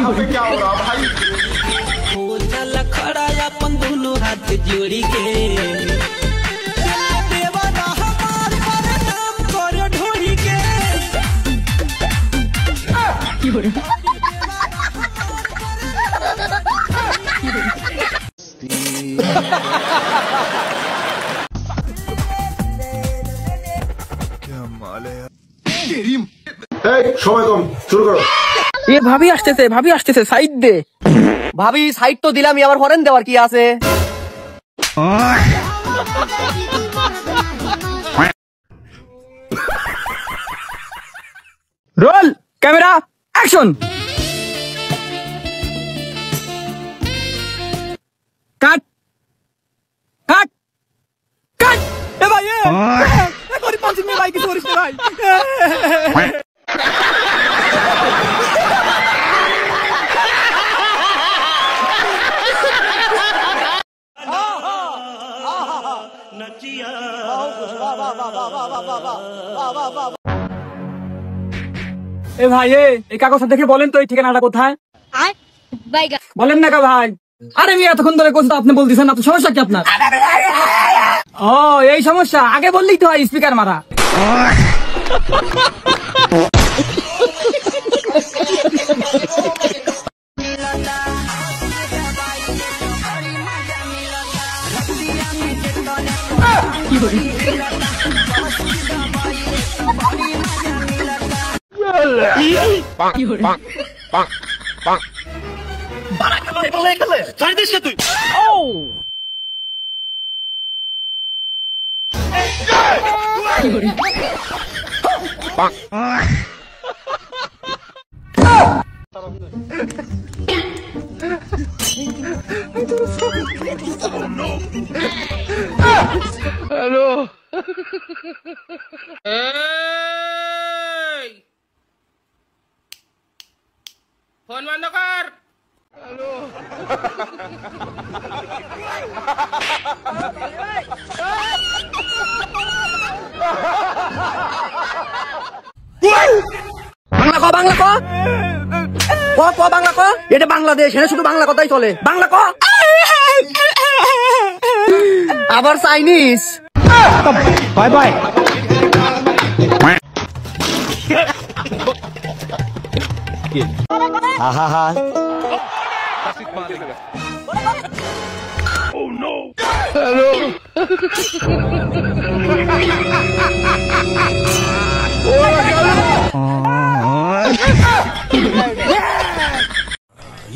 यहाँ पे क्या हो रहा भाई? हो चला खड़ा अपन दोनों हाथ जोड़ी के সময় কম, শুরু করো। এ ভাবি আসতেছে সাইড দে। ভাবি সাইড তো দিলাম, আবার হরেন দেওয়ার কি আছে? Roll camera action. Cut cut cut. এ ভাই এ করি পাঁচিং মে ভাই, কিছু করিস না ভাই। এ ভাই এই কাগজটা দেখে বলেন তো এই ঠিকানাটা কোথায়? বলেন না কা ভাই। আরে আমি এতক্ষণ ধরে কোথাও আপনি বলতেছেন, আপনার সমস্যা কি আপনার? ও এই সমস্যা, আগে বললেই তো হয় স্পিকার মারা। হ্যালো ফোন বন্ধ কর। হ্যালো বাংলা ক, বাংলা ক, বাংলা ক। এটা বাংলাদেশ, এখানে শুধু বাংলা কথাই চলে। বাংলা ক। আবার চাইনিজ। Bye bye. হ্যালো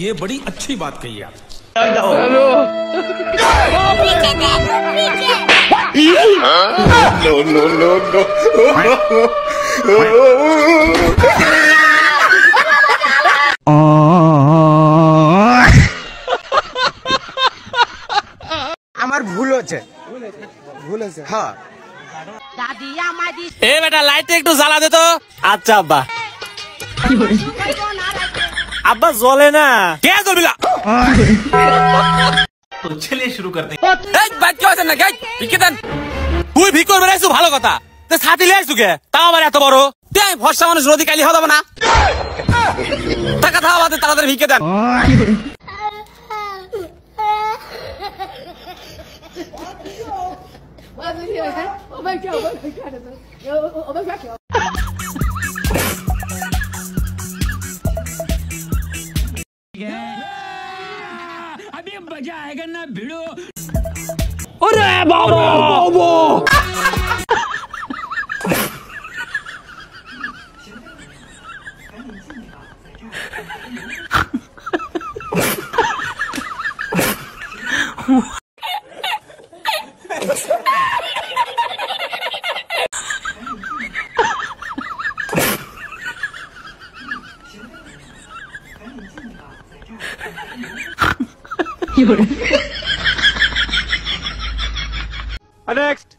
ये बड़ी अच्छी बात कही आप। Hello no no no no. আমার ভুল হচ্ছে, হ্যাঁ। এ বেটা লাইটটা একটু জ্বালা দে তো। আচ্ছা আব্বা। আব্বা জ্বলে না। কে জ্বলবি না? তো চলিए शुरू करते हैं। এই বাচ্চা আছে না গাই ভিকে দেন। তুই ভিক করবে রাইছু ভালো কথা, তে ছাতি লাইছু কে? তাও আবার এত বড়। তুই ভরসা মানুষ নদী কালি হদাব না। টাকা দাও আমাদের, তাড়াতাড়ি ভিকে দেন। अभी मजा आएगा ना भिड़ो। अरे बाबा नेक्स्ट